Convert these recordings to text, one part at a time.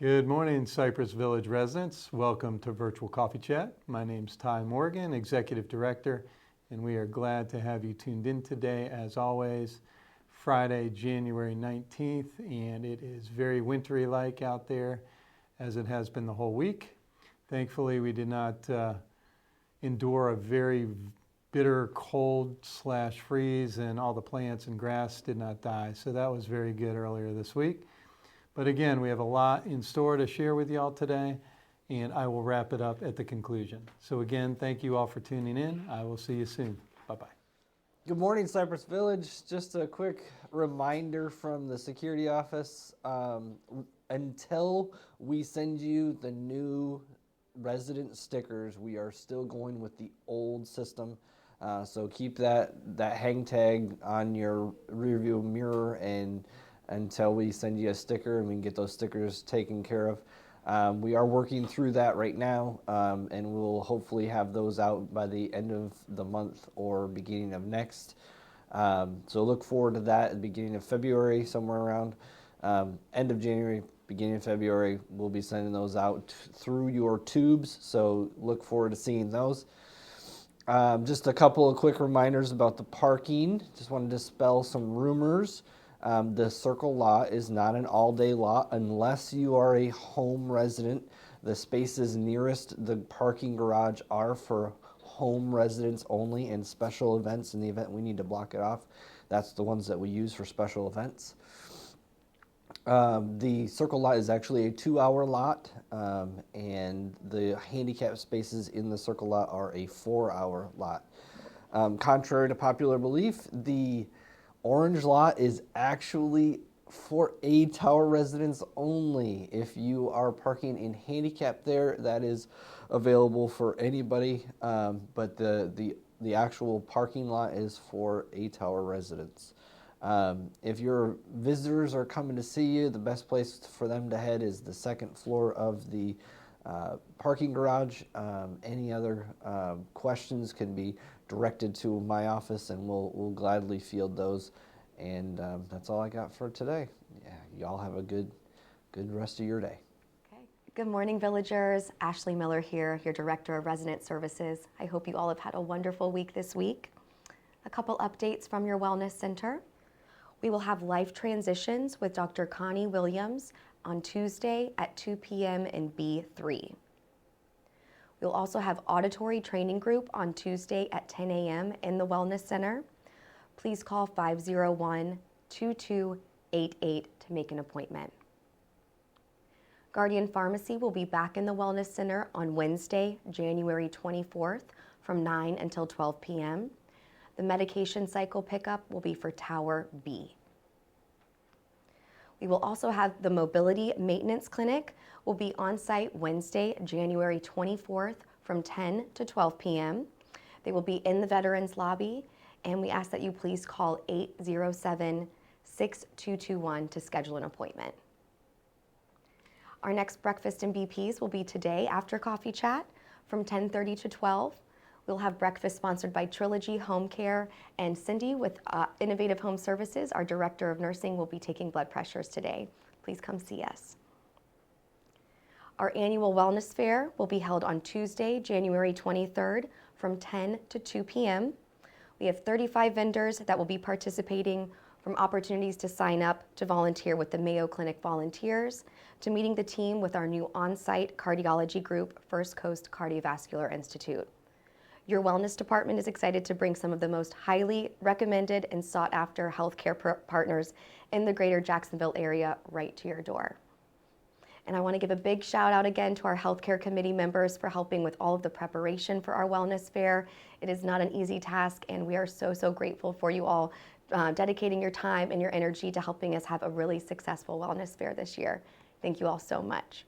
Good morning, Cypress Village residents. Welcome to Virtual Coffee Chat. My name's Ty Morgan, Executive Director, and we are glad to have you tuned in today, as always, Friday, January 19th, and it is very wintry-like out there, as it has been the whole week. Thankfully, we did not endure a very bitter cold/freeze, and all the plants and grass did not die, so that was very good earlier this week. But again, we have a lot in store to share with y'all today, and I will wrap it up at the conclusion. So again, thank you all for tuning in. I will see you soon. Bye-bye. Good morning, Cypress Village. Just a quick reminder from the security office. Until we send you the new resident stickers, we are still going with the old system. So keep that hang tag on your rearview mirror and until we send you a sticker and we can get those stickers taken care of. We are working through that right now, and we'll hopefully have those out by the end of the month or beginning of next. So look forward to that at the beginning of February, somewhere around end of January, beginning of February. We'll be sending those out through your tubes, so look forward to seeing those. Just a couple of quick reminders about the parking. Just want to dispel some rumors. The Circle lot is not an all-day lot unless you are a home resident. The spaces nearest the parking garage are for home residents only and special events. In the event we need to block it off, that's the ones that we use for special events. The Circle lot is actually a 2-hour lot, and the handicap spaces in the Circle lot are a 4-hour lot. Contrary to popular belief, the Orange lot is actually for A-Tower residents only. If you are parking in handicap there, that is available for anybody, but the actual parking lot is for A-Tower residents. If your visitors are coming to see you, the best place for them to head is the second floor of the parking garage. Any other questions can be directed to my office, and we'll gladly field those. And that's all I got for today. Yeah, y'all have a good rest of your day. Okay. Good morning, villagers. Ashley Miller here, your Director of Resident Services. I hope you all have had a wonderful week this week. A couple updates from your Wellness Center. We will have life transitions with Dr. Connie Williams on Tuesday at 2 p.m. in B3. We'll also have auditory training group on Tuesday at 10 a.m. in the Wellness Center. Please call 501-2288 to make an appointment. Guardian Pharmacy will be back in the Wellness Center on Wednesday, January 24th from 9 until 12 p.m. The medication cycle pickup will be for Tower B. We will also have the Mobility Maintenance Clinic will be on site Wednesday, January 24th from 10 to 12 p.m. They will be in the Veterans Lobby, and we ask that you please call 807-6221 to schedule an appointment. Our next breakfast in BPs will be today after Coffee Chat from 10:30 to 12. We'll have breakfast sponsored by Trilogy Home Care, and Cindy with Innovative Home Services, our Director of Nursing, will be taking blood pressures today. Please come see us. Our annual Wellness Fair will be held on Tuesday, January 23rd from 10 to 2 p.m. We have 35 vendors that will be participating, from opportunities to sign up to volunteer with the Mayo Clinic volunteers, to meeting the team with our new on-site cardiology group, First Coast Cardiovascular Institute. Your wellness department is excited to bring some of the most highly recommended and sought after healthcare partners in the greater Jacksonville area right to your door. And I want to give a big shout out again to our healthcare committee members for helping with all of the preparation for our wellness fair. It is not an easy task, and we are so grateful for you all dedicating your time and your energy to helping us have a really successful wellness fair this year. Thank you all so much.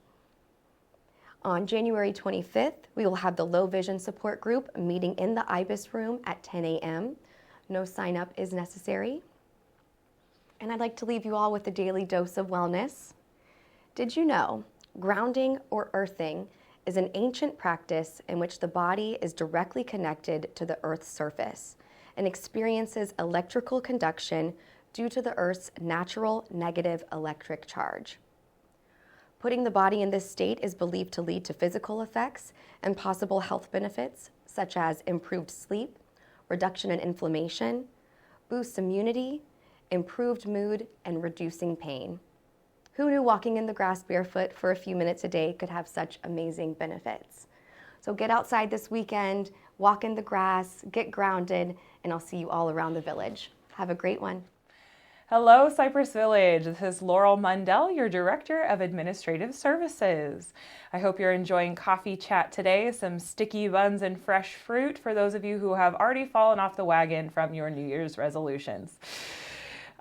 On January 25th, we will have the Low Vision Support Group meeting in the IBIS room at 10 a.m. No sign up is necessary. And I'd like to leave you all with a daily dose of wellness. Did you know grounding or earthing is an ancient practice in which the body is directly connected to the Earth's surface and experiences electrical conduction due to the Earth's natural negative electric charge? Putting the body in this state is believed to lead to physical effects and possible health benefits, such as improved sleep, reduction in inflammation, boosts immunity, improved mood, and reducing pain. Who knew walking in the grass barefoot for a few minutes a day could have such amazing benefits? So get outside this weekend, walk in the grass, get grounded, and I'll see you all around the village. Have a great one. Hello, Cypress Village. This is Laurel Mundell, your Director of Administrative Services. I hope you're enjoying Coffee Chat today, some sticky buns and fresh fruit for those of you who have already fallen off the wagon from your New Year's resolutions.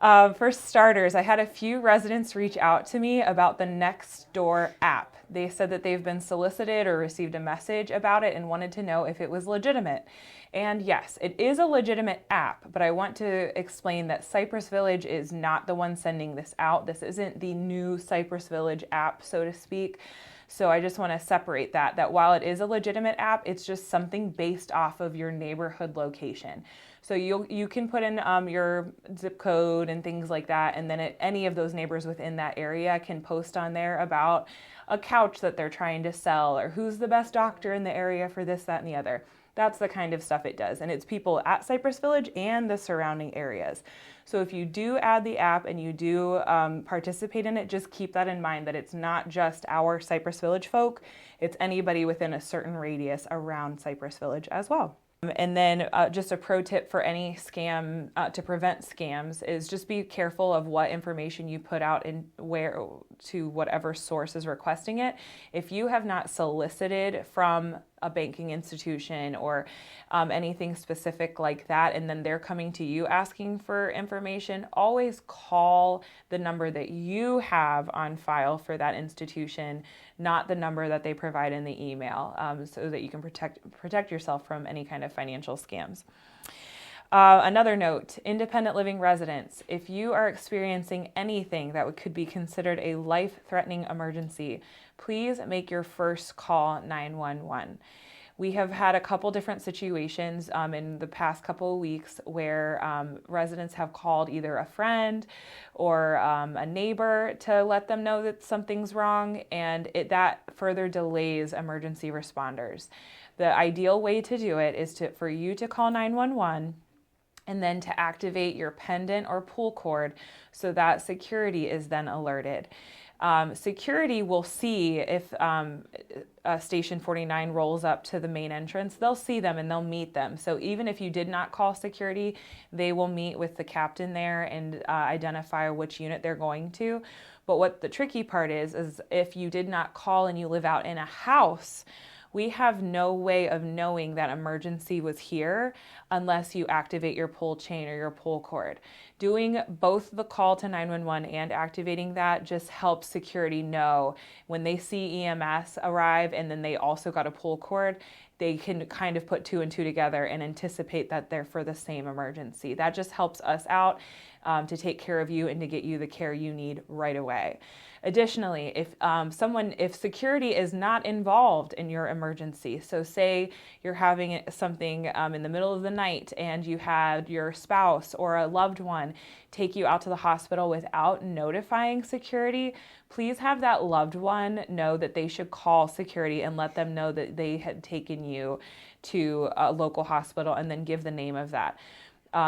For starters, I had a few residents reach out to me about the Nextdoor app. They said that they've been solicited or received a message about it and wanted to know if it was legitimate. And yes, it is a legitimate app, but I want to explain that Cypress Village is not the one sending this out. This isn't the new Cypress Village app, so to speak. So I just want to separate that while it is a legitimate app, it's just something based off of your neighborhood location. So you can put in your zip code and things like that, and then any of those neighbors within that area can post on there about a couch that they're trying to sell, or who's the best doctor in the area for this, that, and the other. That's the kind of stuff it does. And it's people at Cypress Village and the surrounding areas. So if you do add the app and you do participate in it, just keep that in mind, that it's not just our Cypress Village folk. It's anybody within a certain radius around Cypress Village as well. And then just a pro tip for any scam, to prevent scams, is just be careful of what information you put out and where to whatever source is requesting it. If you have not solicited from a banking institution or anything specific like that, and then they're coming to you asking for information, always call the number that you have on file for that institution, not the number that they provide in the email, so that you can protect yourself from any kind of financial scams. Another note, independent living residents, if you are experiencing anything that could be considered a life-threatening emergency, please make your first call 911. We have had a couple different situations in the past couple of weeks where residents have called either a friend or a neighbor to let them know that something's wrong, and that further delays emergency responders. The ideal way to do it is for you to call 911 and then to activate your pendant or pull cord so that security is then alerted. Security will see if Station 49 rolls up to the main entrance. They'll see them and they'll meet them. So even if you did not call security, they will meet with the captain there and identify which unit they're going to. But what the tricky part is if you did not call and you live out in a house, we have no way of knowing that emergency was here unless you activate your pull chain or your pull cord. Doing both the call to 911 and activating that just helps security know when they see EMS arrive and then they also got a pull cord, they can kind of put two and two together and anticipate that they're for the same emergency. That just helps us out to take care of you and to get you the care you need right away. Additionally, if security is not involved in your emergency, so say you're having something in the middle of the night and you had your spouse or a loved one take you out to the hospital without notifying security, please have that loved one know that they should call security and let them know that they had taken you to a local hospital, and then give the name of that.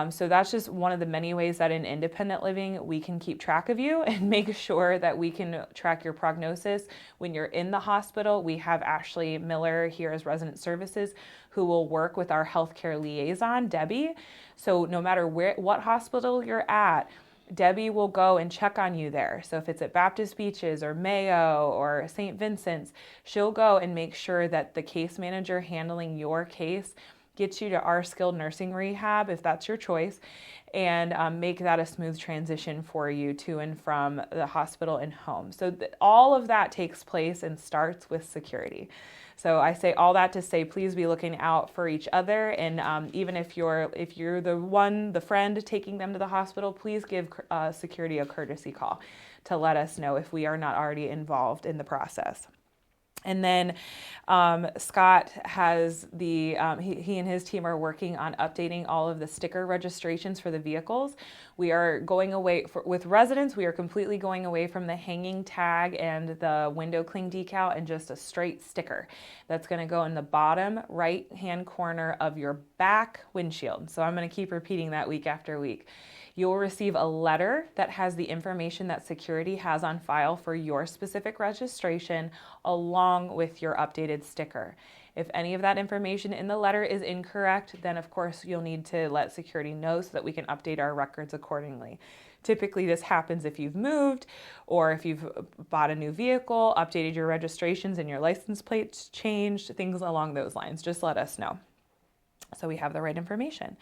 So that's just one of the many ways that in independent living we can keep track of you and make sure that we can track your prognosis. When you're in the hospital, we have Ashley Miller here as Resident Services who will work with our healthcare liaison, Debbie. So no matter what hospital you're at, Debbie will go and check on you there. So if it's at Baptist Beaches or Mayo or St. Vincent's, she'll go and make sure that the case manager handling your case gets you to our skilled nursing rehab, if that's your choice, and make that a smooth transition for you to and from the hospital and home. So all of that takes place and starts with security. So I say all that to say, please be looking out for each other, and even if you're the friend taking them to the hospital, please give security a courtesy call to let us know if we are not already involved in the process. And then Scott has he and his team are working on updating all of the sticker registrations for the vehicles. We are going away with residents. We are completely going away from the hanging tag and the window cling decal and just a straight sticker that's going to go in the bottom right hand corner of your back windshield. So I'm going to keep repeating that week after week. You'll receive a letter that has the information that security has on file for your specific registration along with your updated sticker. If any of that information in the letter is incorrect, then of course you'll need to let security know so that we can update our records accordingly. Typically this happens if you've moved or if you've bought a new vehicle, updated your registrations and your license plates changed, things along those lines. Just let us know so we have the right information.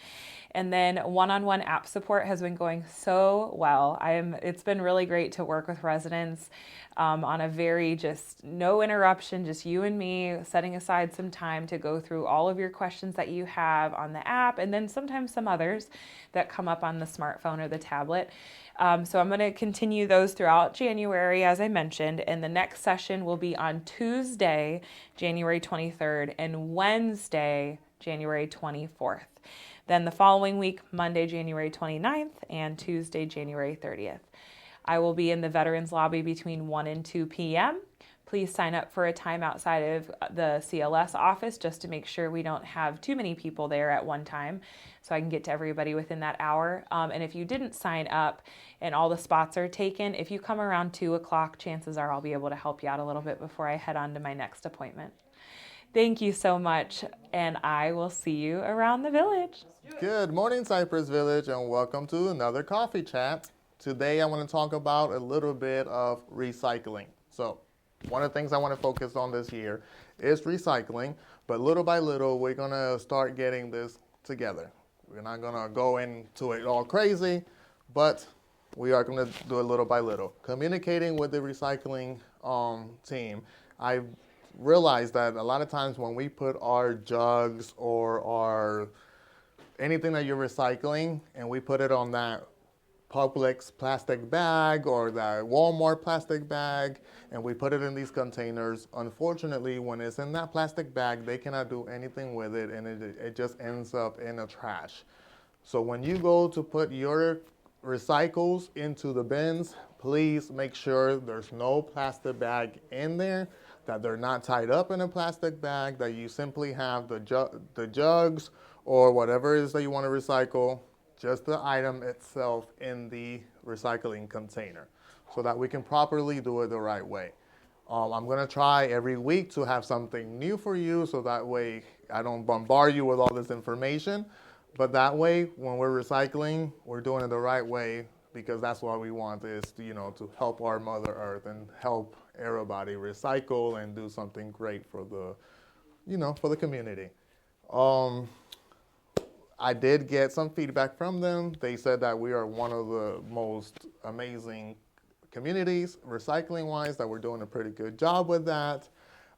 And then one-on-one app support has been going so well. It's been really great to work with residents on a very just no interruption, just you and me setting aside some time to go through all of your questions that you have on the app and then sometimes some others that come up on the smartphone or the tablet. So I'm going to continue those throughout January, as I mentioned, and the next session will be on Tuesday, January 23rd, and Wednesday, January 24th. Then the following week, Monday, January 29th, and Tuesday, January 30th. I will be in the Veterans Lobby between 1 and 2 p.m. Please sign up for a time outside of the CLS office just to make sure we don't have too many people there at one time so I can get to everybody within that hour. And if you didn't sign up and all the spots are taken, if you come around 2 o'clock, chances are I'll be able to help you out a little bit before I head on to my next appointment. Thank you so much, and I will see you around the village. Good morning, Cypress Village, and welcome to another coffee chat. Today I want to talk about a little bit of recycling. So one of the things I want to focus on this year is recycling, but little by little we're going to start getting this together. We're not going to go into it all crazy, but we are going to do it little by little. Communicating with the recycling team, I've realized that a lot of times when we put our jugs or our anything that you're recycling and we put it on that Publix plastic bag or that Walmart plastic bag and we put it in these containers, unfortunately when it's in that plastic bag they cannot do anything with it and it just ends up in the trash. So when you go to put your recycles into the bins, please make sure there's no plastic bag in there, that they're not tied up in a plastic bag, that you simply have the jugs or whatever it is that you want to recycle, just the item itself in the recycling container so that we can properly do it the right way. I'm going to try every week to have something new for you so that way I don't bombard you with all this information, but that way when we're recycling, we're doing it the right way because that's what we want is to help our Mother Earth and help everybody recycle and do something great for the community. I did get some feedback from them. They said that we are one of the most amazing communities recycling wise, that we're doing a pretty good job with that.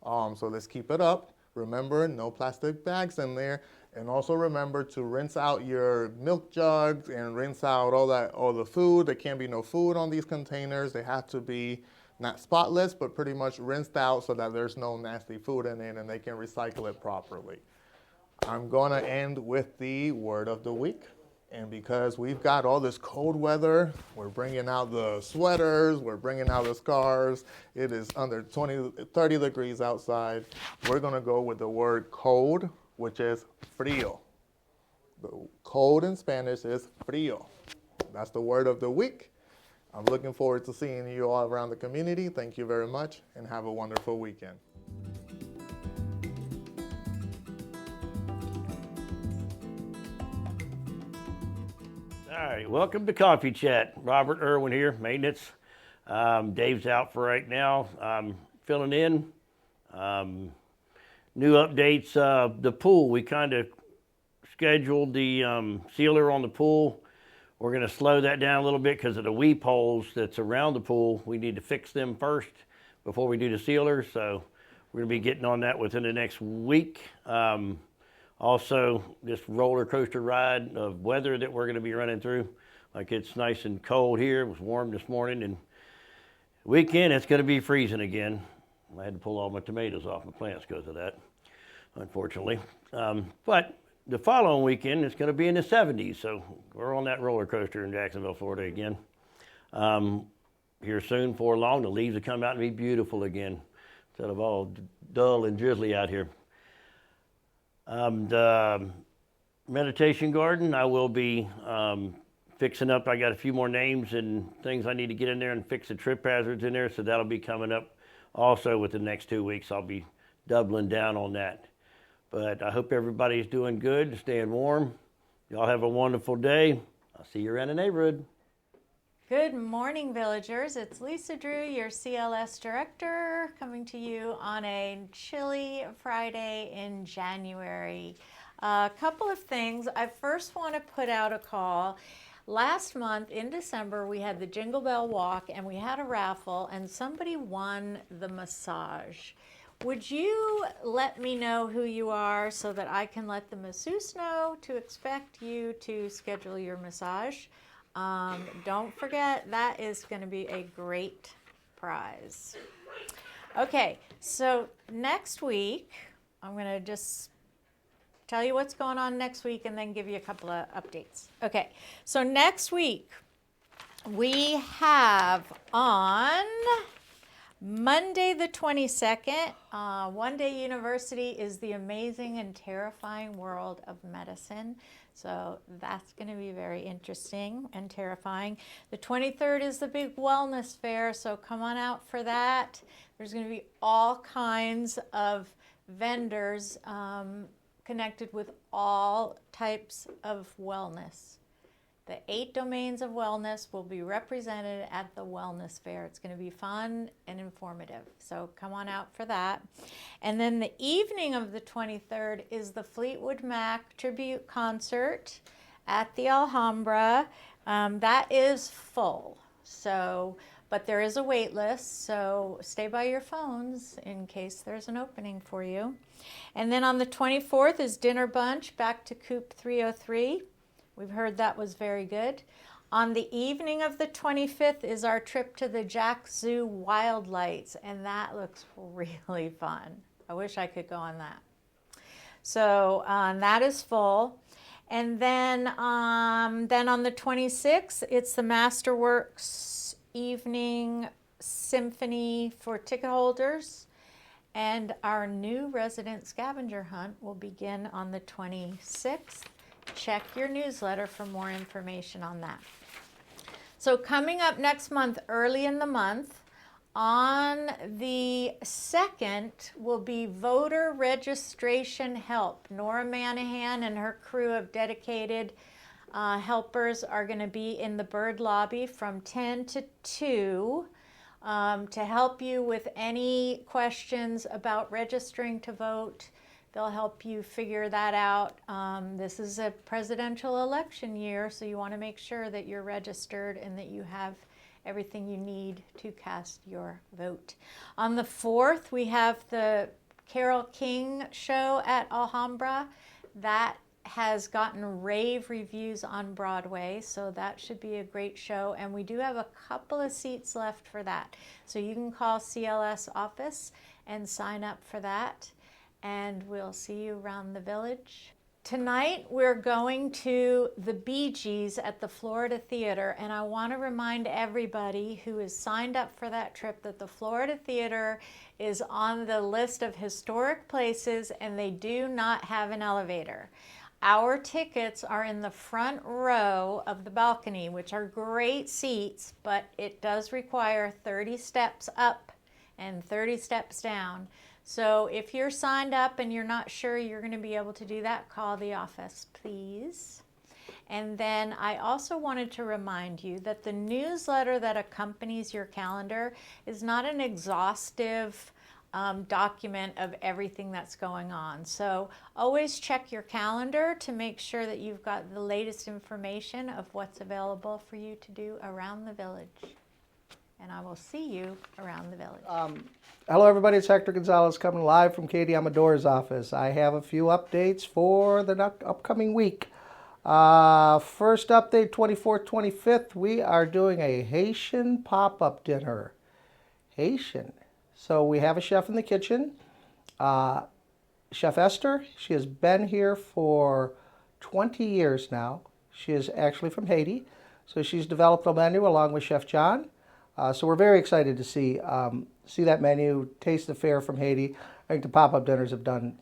So let's keep it up. Remember, no plastic bags in there. And also remember to rinse out your milk jugs and rinse out all the food. There can't be no food on these containers. They have to be not spotless, but pretty much rinsed out so that there's no nasty food in it and they can recycle it properly. I'm going to end with the word of the week. And because we've got all this cold weather, we're bringing out the sweaters, we're bringing out the scarves. It is under 30 degrees outside. We're going to go with the word cold, which is frío. The cold in Spanish is frío. That's the word of the week. I'm looking forward to seeing you all around the community. Thank you very much and have a wonderful weekend. All right, welcome to Coffee Chat. Robert Irwin here, maintenance. Dave's out for right now. I'm filling in. New updates, the pool. We kind of scheduled the sealer on the pool. We're going to slow that down a little bit because of the weep holes that's around the pool. We need to fix them first before we do the sealer. So we're going to be getting on that within the next week. Also, this roller coaster ride of weather that we're going to be running through. Like it's nice and cold here. It was warm this morning. And weekend, it's going to be freezing again. I had to pull all my tomatoes off my plants because of that, unfortunately. But the following weekend, it's going to be in the 70s, so we're on that roller coaster in Jacksonville, Florida again. Here soon, before long, the leaves will come out and be beautiful again, instead of all dull and drizzly out here. The meditation garden, I will be fixing up. I got a few more names and things I need to get in there and fix the trip hazards in there, so that'll be coming up also within the next 2 weeks. I'll be doubling down on that. But I hope everybody's doing good, staying warm. Y'all have a wonderful day. I'll see you around the neighborhood. Good morning, villagers. It's Lisa Drew, your CLS director, coming to you on a chilly Friday in January. A couple of things. I first want to put out a call. Last month in December, we had the Jingle Bell Walk and we had a raffle and somebody won the massage. Would you let me know who you are so that I can let the masseuse know to expect you to schedule your massage? Don't forget, that is going to be a great prize. Okay, so next week, I'm going to just tell you what's going on next week and then give you a couple of updates. Okay, so next week, we have on Monday the 22nd, One Day University is the amazing and terrifying world of medicine. So that's going to be very interesting and terrifying. The 23rd is the big wellness fair, so come on out for that. There's going to be all kinds of vendors connected with all types of wellness. The 8 domains of wellness will be represented at the wellness fair. It's going to be fun and informative, so come on out for that. And then the evening of the 23rd is the Fleetwood Mac tribute concert at the Alhambra. That is full, so but there is a wait list, so stay by your phones in case there's an opening for you. And then on the 24th is Dinner Bunch back to Coop 303. We've heard that was very good. On the evening of the 25th is our trip to the Jack Zoo Wild Lights, and that looks really fun. I wish I could go on that. So that is full. And then on the 26th, it's the Masterworks Evening Symphony for ticket holders. And our new resident scavenger hunt will begin on the 26th. Check your newsletter for more information on that. So coming up next month, early in the month, on the 2nd will be voter registration help. Nora Manahan and her crew of dedicated helpers are going to be in the Bird Lobby from 10 to 2 to help you with any questions about registering to vote. They'll help you figure that out. This is a presidential election year, so you want to make sure that you're registered and that you have everything you need to cast your vote. On the 4th, we have the Carole King show at Alhambra. That has gotten rave reviews on Broadway, so that should be a great show. And we do have a couple of seats left for that. So you can call CLS office and sign up for that. And we'll see you around the village. Tonight, we're going to the Bee Gees at the Florida Theater, and I want to remind everybody who is signed up for that trip that the Florida Theater is on the list of historic places, and they do not have an elevator. Our tickets are in the front row of the balcony, which are great seats, but it does require 30 steps up and 30 steps down. So if you're signed up and you're not sure you're going to be able to do that, call the office, please. And then I also wanted to remind you that the newsletter that accompanies your calendar is not an exhaustive document of everything that's going on. So always check your calendar to make sure that you've got the latest information of what's available for you to do around the village. And I will see you around the village. Hello, everybody. It's Hector Gonzalez coming live from Katie Amador's office. I have a few updates for the upcoming week. First update, 24th, 25th, we are doing a Haitian pop-up dinner. Haitian. So we have a chef in the kitchen. Chef Esther, she has been here for 20 years now. She is actually from Haiti. So she's developed a menu along with Chef John. So we're very excited to see that menu, taste the fare from Haiti. I think the pop-up dinners have done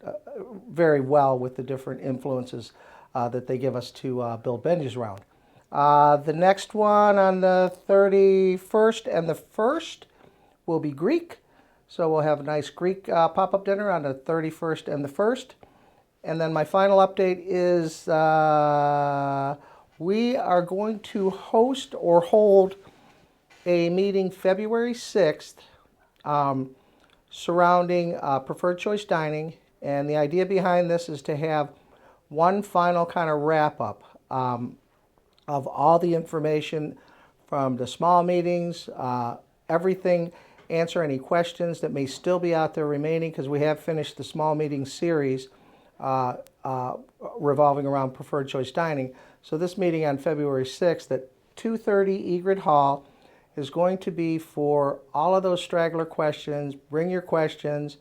very well with the different influences that they give us to build menus around. The next one on the 31st and the 1st will be Greek. So we'll have a nice Greek pop-up dinner on the 31st and the 1st. And then my final update is we are going to host or hold a meeting February 6th surrounding preferred choice dining. And the idea behind this is to have one final kind of wrap-up of all the information from the small meetings, everything, answer any questions that may still be out there remaining, because we have finished the small meeting series revolving around preferred choice dining. So this meeting on February 6th at 2:30 Egret Hall is going to be for all of those straggler questions. Bring your questions.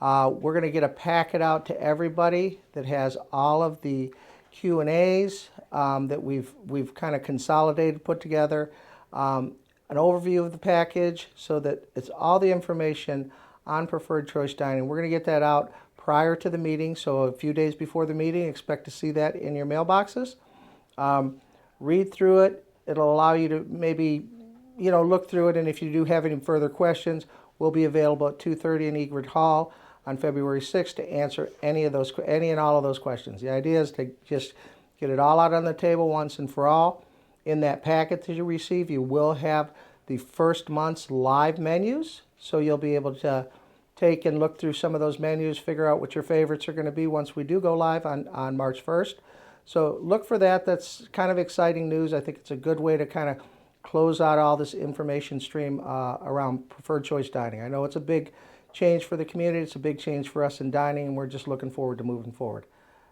We're going to get a packet out to everybody that has all of the Q&As that we've kind of consolidated, put together, an overview of the package so that it's all the information on preferred choice dining. We're going to get that out prior to the meeting, so a few days before the meeting, expect to see that in your mailboxes. Read through it. It'll allow you to maybe, look through it, and if you do have any further questions, we'll be available at 2:30 in Egret Hall on February 6th to answer any and all of those questions. The idea is to just get it all out on the table once and for all. In that packet that you receive, you will have the first month's live menus, so you'll be able to take and look through some of those menus, figure out what your favorites are going to be once we do go live on March 1st. So look for that. That's kind of exciting news. I think it's a good way to kind of close out all this information stream around preferred choice dining. I know it's a big change for the community. It's a big change for us in dining, and we're just looking forward to moving forward.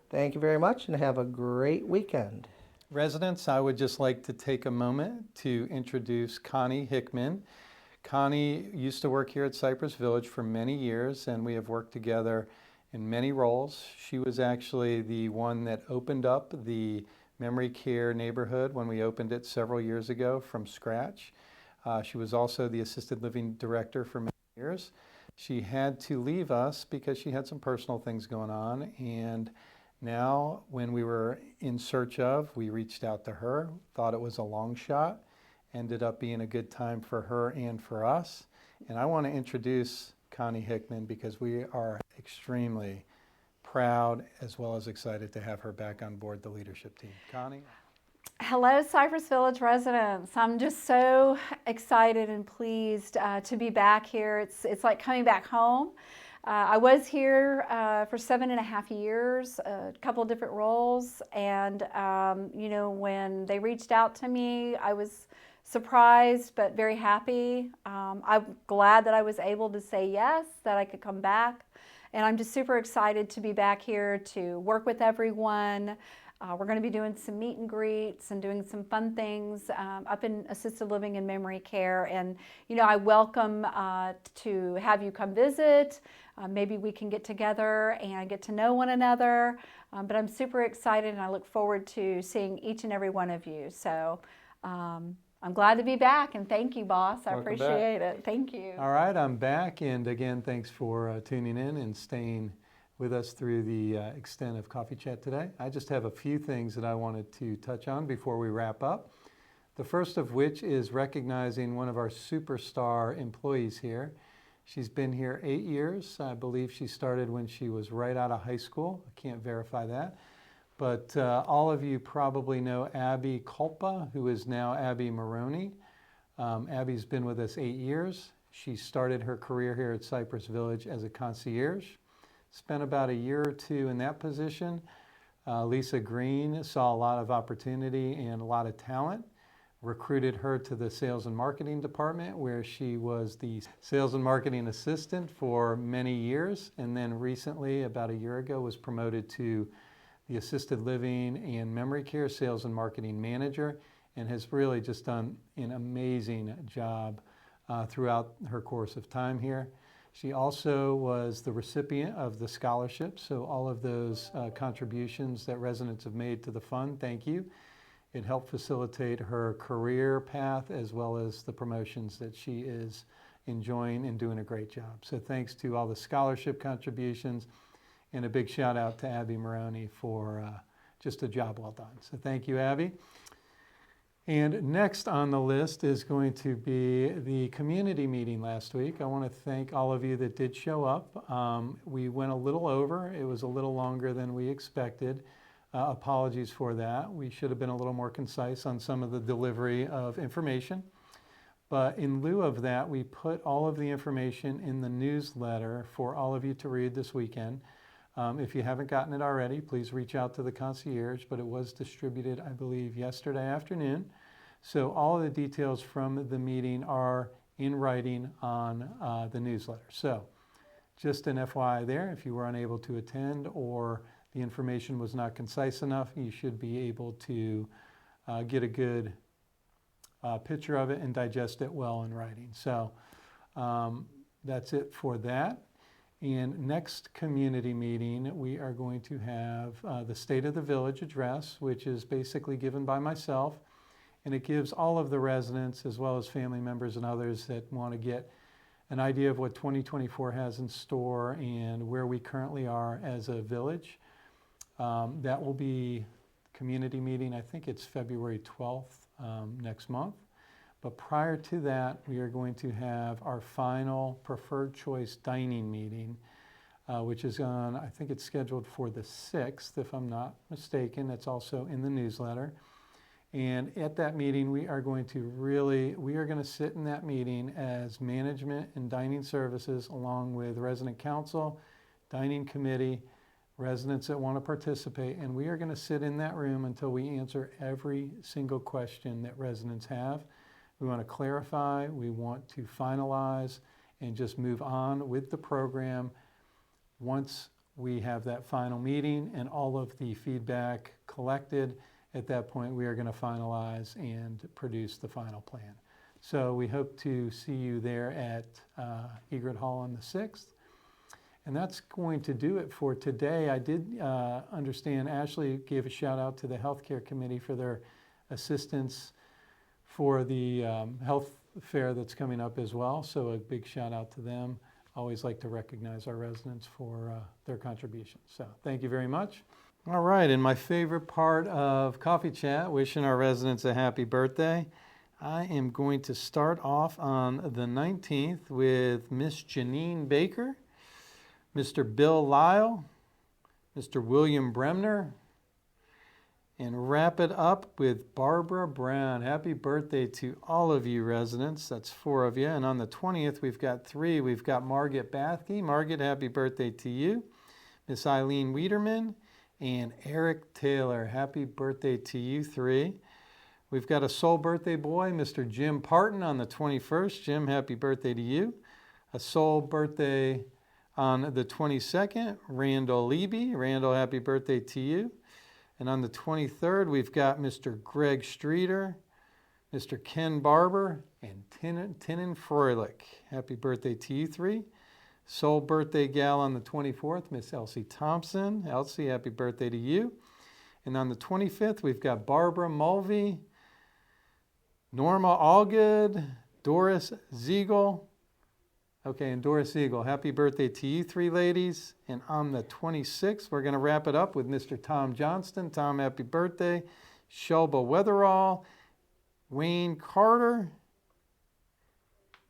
Thank you very much, and have a great weekend. Residents, I would just like to take a moment to introduce Connie Hickman. Connie used to work here at Cypress Village for many years, and we have worked together in many roles. She was actually the one that opened up the memory care neighborhood when we opened it several years ago from scratch. She was also the assisted living director for many years. She had to leave us because she had some personal things going on, and now, when we were in search of, we reached out to her, thought it was a long shot, ended up being a good time for her and for us. And I want to introduce Connie Hickman because we are extremely proud as well as excited to have her back on board the leadership team. Connie? Hello, Cypress Village residents. I'm just so excited and pleased to be back here. It's like coming back home. I was here for 7.5 years, a couple of different roles, and when they reached out to me, I was surprised but very happy. I'm glad that I was able to say yes, that I could come back, and I'm just super excited to be back here to work with everyone. We're going to be doing some meet and greets and doing some fun things up in assisted living and memory care. And, I welcome to have you come visit. Maybe we can get together and get to know one another. But I'm super excited and I look forward to seeing each and every one of you. So I'm glad to be back, and thank you, boss. I appreciate it. Thank you. All right, I'm back. And again, thanks for tuning in and staying with us through the extent of Coffee Chat today. I just have a few things that I wanted to touch on before we wrap up. The first of which is recognizing one of our superstar employees here. She's been here 8 years. I believe she started when she was right out of high school. I can't verify that. But all of you probably know Abby Culpa, who is now Abby Maroney. Abby's been with us 8 years. She started her career here at Cypress Village as a concierge. Spent about a year or two in that position. Lisa Green saw a lot of opportunity and a lot of talent, recruited her to the sales and marketing department, where she was the sales and marketing assistant for many years, and then recently, about a year ago, was promoted to the assisted living and memory care sales and marketing manager, and has really just done an amazing job throughout her course of time here. She also was the recipient of the scholarship, so all of those contributions that residents have made to the fund, thank you. It helped facilitate her career path as well as the promotions that she is enjoying and doing a great job. So thanks to all the scholarship contributions, and a big shout out to Abby Maroney for just a job well done. So thank you, Abby. And next on the list is going to be the community meeting last week. I want to thank all of you that did show up. We went a little over. It was a little longer than we expected. Apologies for that. We should have been a little more concise on some of the delivery of information. But in lieu of that, we put all of the information in the newsletter for all of you to read this weekend. If you haven't gotten it already, please reach out to the concierge, but it was distributed, I believe, yesterday afternoon. So all of the details from the meeting are in writing on the newsletter. So just an FYI there, if you were unable to attend or the information was not concise enough, you should be able to get a good picture of it and digest it well in writing. So that's it for that. And next community meeting, we are going to have the State of the Village address, which is basically given by myself. And it gives all of the residents, as well as family members and others that want to get an idea of what 2024 has in store and where we currently are as a village. That will be community meeting, I think it's February 12th next month. But prior to that, we are going to have our final preferred choice dining meeting, which is on, I think it's scheduled for the 6th, if I'm not mistaken. It's also in the newsletter. And at that meeting, we are going to sit in that meeting as management and dining services, along with resident council, dining committee, residents that want to participate, and we are going to sit in that room until we answer every single question that residents have. We want to clarify, we want to finalize, and just move on with the program once we have that final meeting and all of the feedback collected. At that point, we are going to finalize and produce the final plan. So we hope to see you there at Egret Hall on the 6th. And that's going to do it for today. I did understand Ashley gave a shout out to the Healthcare Committee for their assistance for the health fair that's coming up as well. So a big shout out to them. Always like to recognize our residents for their contributions. So thank you very much. All right, and my favorite part of Coffee Chat, wishing our residents a happy birthday. I am going to start off on the 19th with Miss Janine Baker, Mr. Bill Lyle, Mr. William Bremner, and wrap it up with Barbara Brown. Happy birthday to all of you residents. That's 4 of you. And on the 20th, we've got 3. We've got Margaret Bathke. Margaret, happy birthday to you. Miss Eileen Wiederman and Eric Taylor. Happy birthday to you 3. We've got a soul birthday boy, Mr. Jim Parton, on the 21st. Jim, happy birthday to you. A soul birthday on the 22nd, Randall Leby. Randall, happy birthday to you. And on the 23rd, we've got Mr. Greg Streeter, Mr. Ken Barber, and Tinnen Froelich. Happy birthday to you 3. Soul birthday gal on the 24th, Miss Elsie Thompson. Elsie, happy birthday to you. And on the 25th, we've got Barbara Mulvey, Norma Allgood, Doris Ziegel. Okay, and Doris Ziegel, happy birthday to you 3 ladies. And on the 26th, we're going to wrap it up with Mr. Tom Johnston. Tom, happy birthday. Shelba Weatherall, Wayne Carter,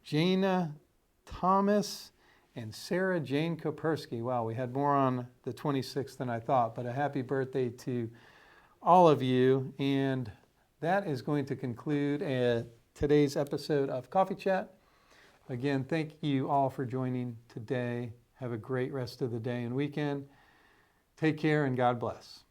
Jana Thomas, and Sarah Jane Kopersky. Wow, we had more on the 26th than I thought, but a happy birthday to all of you. And that is going to conclude today's episode of Coffee Chat. Again, thank you all for joining today. Have a great rest of the day and weekend. Take care and God bless.